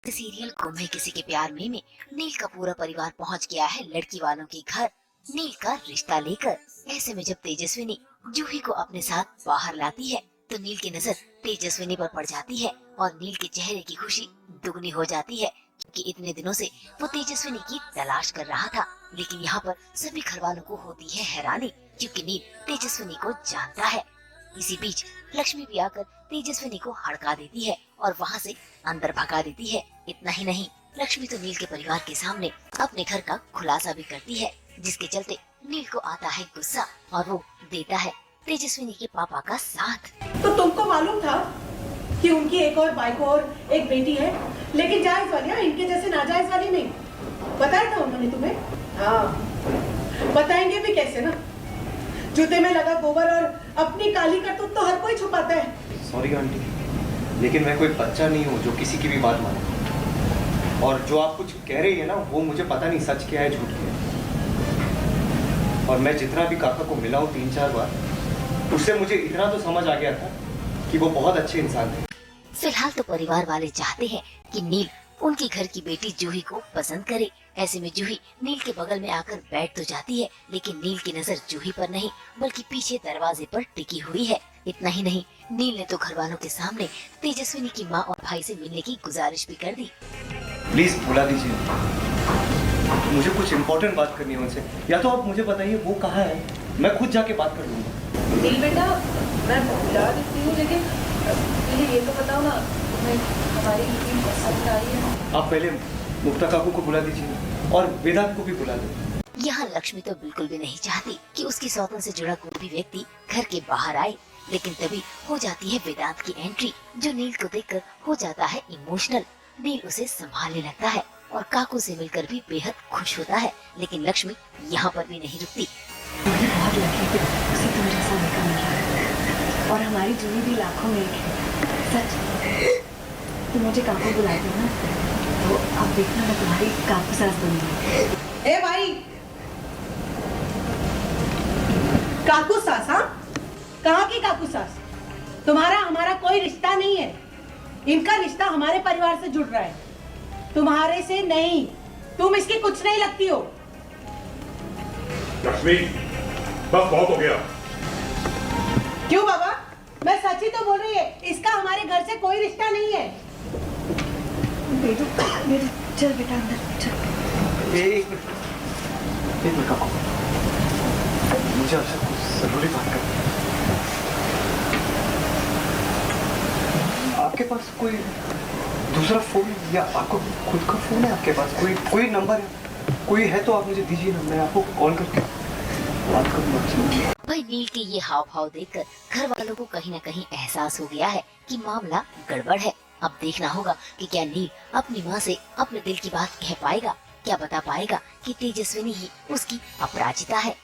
Serial गुम है किसी के प्यार में नील का पूरा परिवार पहुंच गया है लड़की वालों के घर नील का रिश्ता लेकर। ऐसे में जब तेजस्विनी जूही को अपने साथ बाहर लाती है तो नील की नजर तेजस्विनी पर पड़ जाती है और नील के चेहरे की खुशी दुगनी हो जाती है, क्योंकि इतने दिनों से वो तेजस्विनी की तलाश कर रहा था। लेकिन यहाँ पर सभी घर वालों को होती है हैरानी, क्योंकि नील तेजस्विनी को जानता है। इसी बीच लक्ष्मी भी आकर तेजस्विनी को हड़का देती है और वहाँ से अंदर भगा देती है। इतना ही नहीं, लक्ष्मी तो नील के परिवार के सामने अपने घर का खुलासा भी करती है, जिसके चलते नील को आता है गुस्सा और वो देता है तेजस्विनी के पापा का साथ। तो तुमको मालूम था कि उनकी एक और बाइक और एक बेटी है, लेकिन जायज वाली, इनके जैसे नाजायज वाली नहीं। बताया था उन्होंने तुम्हें? हाँ, बताएंगे भी कैसे ना। जूते में लगा गोबर और अपनी काली करतूत तो हर कोई छुपाता है। सॉरी आंटी, लेकिन मैं कोई बच्चा नहीं हूँ जो किसी की भी बात माने। और जो आप कुछ कह रही है ना, वो मुझे पता नहीं सच क्या है झूठ क्या है। और मैं जितना भी काका को मिला हूँ 3-4 बार, उससे मुझे इतना तो समझ आ गया था कि वो बहुत अच्छे इंसान थे। फिलहाल तो परिवार वाले चाहते हैं कि नील उनके घर की बेटी जूही को पसंद करे। ऐसे में जूही नील के बगल में आकर बैठ तो जाती है, लेकिन नील की नजर जूही पर नहीं बल्कि पीछे दरवाजे पर टिकी हुई है। इतना ही नहीं, नील ने तो घर वालों के सामने तेजस्विनी की माँ और भाई से मिलने की गुजारिश भी कर दी। प्लीज बुला दीजिए, मुझे कुछ इम्पोर्टेंट बात करनी है उनसे। या तो आप मुझे बताइए वो कहाँ है, मैं खुद जाके बात कर लूंगा। नील बेटा, मैं बुला देती हूँ, लेकिन पहले ये तो बताओ ना, तुम्हें हमारी मीटिंग पसंद आई है? आप पहले मुक्ता काकू को बुला दीजिए और वेदांत को भी बुला दो। यहाँ लक्ष्मी तो बिल्कुल भी नहीं चाहती कि उसकी सौतन से जुड़ा कोई भी व्यक्ति घर के बाहर आए, लेकिन तभी हो जाती है वेदांत की एंट्री, जो नील को देखकर हो जाता है इमोशनल। नील उसे संभालने लगता है और काकू से मिलकर भी बेहद खुश होता है, लेकिन लक्ष्मी यहाँ पर भी नहीं रुकती। बहुत लकी कि उसे तुम जैसा लड़का मिला और हमारी जूही भी लाखों में एक है। सच, तुम मुझे काकू बुलाते हो ना, तो अब देखना मैं तुम्हारी काकू सास बनूंगी। ए भाई, काकू सास? हाँ, कहाँ की काकू सास? तुम्हारा हमारा कोई रिश्ता नहीं है। इनका रिश्ता हमारे परिवार से जुड़ रहा है, तुम्हारे से नहीं। तुम इसकी कुछ नहीं लगती हो। लक्ष्मी, बस बहुत हो गया। क्यों बाबा? मैं सच ही तो बोल रही है, इसका हमारे घर से कोई रिश्ता नहीं है। चल बेटा अंदर चल। एक मिनट काकू, मुझे आपसे कुछ जरूरी बात करनी है। आपके पास कोई दूसरा फोन या आपको खुद का फोन है? आपके पास कोई नंबर है? कोई है तो आप मुझे दीजिए ना, मैं आपको कॉल करके बात करूँगा। भाई नील के ये हाव भाव देखकर घर वालों को कहीं न कहीं एहसास हो गया है कि मामला गड़बड़ है। अब देखना होगा कि क्या नील अपनी माँ से अपने दिल की बात कह पाएगा, क्या बता पाएगा कि तेजस्विनी ही उसकी अपराजिता है।